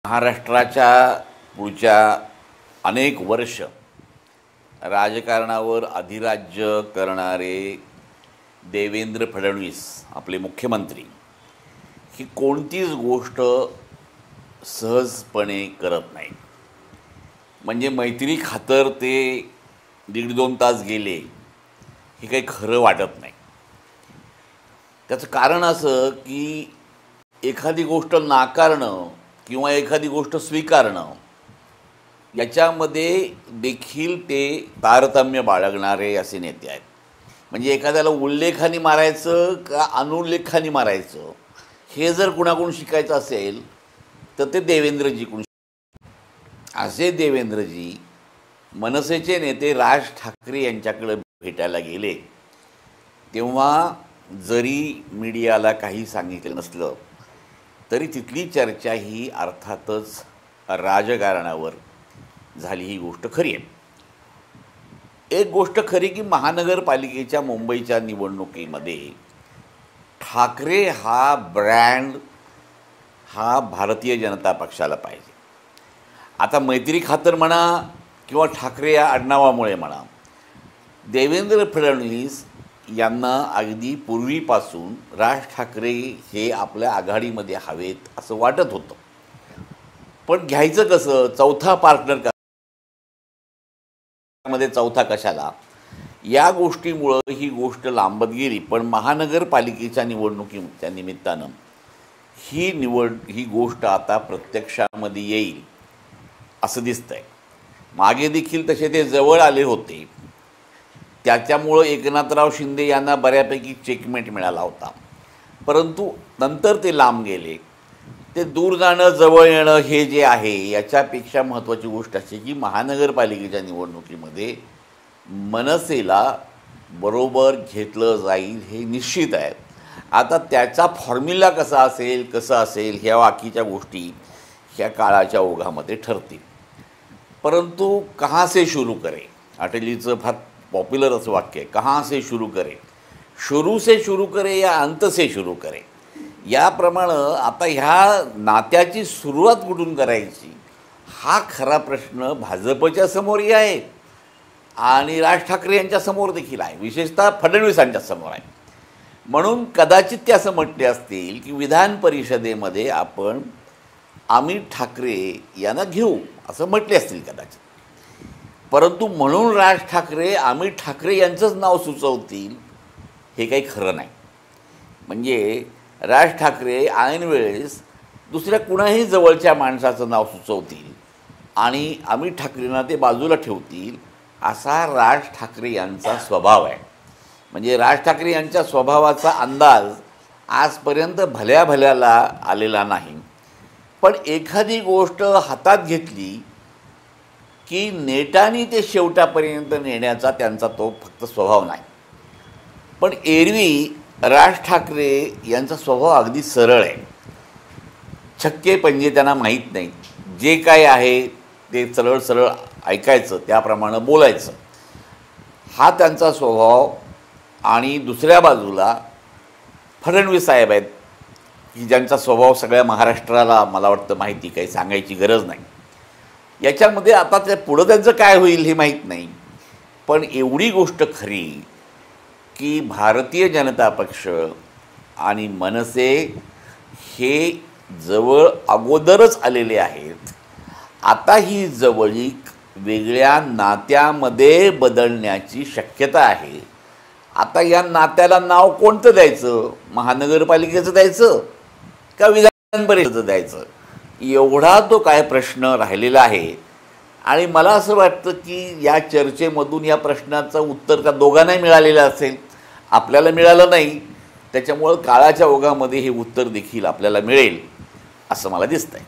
महाराष्ट्राच्या पुढच्या अनेक वर्ष राजकारणावर अधिराज्य करणारे देवेंद्र फडणवीस आपले मुख्यमंत्री ही कोणतीच गोष्ट सहजपणे करत नाही. म्हणजे मैत्री खातर ते 1.5-2 तास गेले हे काही खरं वाटत नाही. त्याचं कारण असं की एखादी गोष्ट नाकारणं किंवा एखादी गोष्ट स्वीकारणं याच्यामध्ये देखील ते तारतम्य बाळगणारे असे नेते आहेत. म्हणजे एखाद्याला उल्लेखाने मारायचं का अनुल्लेखाने मारायचं हे जर कुणाकडून शिकायचं असेल तर ते देवेंद्रजीकडून. असे देवेंद्रजी मनसेचे नेते राज ठाकरे यांच्याकडे भेटायला गेले तेव्हा जरी मीडियाला काही सांगितलं नसलं तरी तिथली चर्चा ही अर्थातच राजकारणावर झाली. ही गोष्ट खरी आहे. एक गोष्ट खरी की महानगरपालिकेच्या मुंबईच्या निवडणुकीमध्ये ठाकरे हा ब्रँड हा भारतीय जनता पक्षाला पाहिजे. आता मैत्री खातर म्हणा किंवा ठाकरे या आडनावामुळे म्हणा, देवेंद्र फडणवीस यांना अगदी पूर्वीपासून राज ठाकरे हे आपल्या आघाडीमध्ये हवेत असं वाटत होतं. पण घ्यायचं कसं? चौथा पार्टनर का मध्ये चौथा कशाला? या गोष्टीमुळं ही गोष्ट लांबत गेली. पण महानगरपालिकेच्या निवडणुकीच्या निमित्तानं ही गोष्ट आता प्रत्यक्षामध्ये येईल असं दिसतंय. मागे देखील तसे ते जवळ आले होते. त्याच्यामुळं एकनाथराव शिंदे यांना बऱ्यापैकी चेकमेट मिळाला होता. परंतु नंतर ते लांब गेले. ते दूर जाणं जवळ येणं हे जे आहे याच्यापेक्षा महत्त्वाची गोष्ट अशी की महानगरपालिकेच्या निवडणुकीमध्ये मनसेला बरोबर घेतलं जाईल हे निश्चित आहे. आता त्याचा फॉर्म्युला कसं असेल ह्या बाकीच्या गोष्टी ह्या काळाच्या ओघामध्ये ठरतील. परंतु कहाँ से शुरू करे, अटलीचं फार पॉप्युलर असं वाक्य आहे, कहाँ से शुरू करे, शुरू से शुरू करे या अंत से शुरू करे. याप्रमाणे आता ह्या नात्याची सुरुवात कुठून करायची हा खरा प्रश्न भाजपच्या समोरही आहे आणि राज ठाकरे यांच्या समोर देखील आहे. विशेषतः फडणवीसांच्या समोर आहे. म्हणून कदाचित ते असं म्हटले असतील की विधान परिषदेमध्ये आपण अमित ठाकरे यांना घेऊ असं म्हटले असतील कदाचित. परंतु म्हणून राज ठाकरे अमित ठाकरे यांचंच नाव सुचवतील हे काही खरं नाही. म्हणजे राज ठाकरे ऐन वेळेस दुसऱ्या कुणाही जवळच्या माणसाचं नाव सुचवतील आणि अमित ठाकरेंना ते बाजूला ठेवतील असा राज ठाकरे यांचा स्वभाव आहे. म्हणजे राज ठाकरे यांच्या स्वभावाचा अंदाज आजपर्यंत भल्याला आलेला नाही. पण एखादी गोष्ट हातात घेतली की नेटाने ते शेवटापर्यंत नेण्याचा त्यांचा तो फक्त स्वभाव नाही. पण एरवी राज ठाकरे यांचा स्वभाव अगदी सरळ आहे. छक्के पंजे त्यांना माहीत नाही. जे काय आहे ते सरळ ऐकायचं, त्याप्रमाणे बोलायचं, हा त्यांचा स्वभाव. आणि दुसऱ्या बाजूला फडणवीस साहेब आहेत की ज्यांचा स्वभाव सगळ्या महाराष्ट्राला मला वाटतं माहिती, काही सांगायची गरज नाही. याच्यामध्ये आता त्या पुढं त्यांचं काय होईल हे माहीत नाही. पण एवढी गोष्ट खरी की भारतीय जनता पक्ष आणि मनसे हे जवळ अगोदरच आलेले आहेत. आता ही जवळीक वेगळ्या नात्यामध्ये बदलण्याची शक्यता आहे. आता या नात्याला नाव कोणतं द्यायचं? महानगरपालिकेचं द्यायचं का विधान परिषदेचं द्यायचं? एवढा तो काय प्रश्न राहिलेला आहे. आणि मला असं वाटतं की या चर्चेमधून या प्रश्नाचं उत्तर त्या दोघांनाही मिळालेलं असेल. आपल्याला मिळालं नाही. त्याच्यामुळं काळाच्या ओघामध्ये हे उत्तर देखील आपल्याला मिळेल असं मला दिसतंय.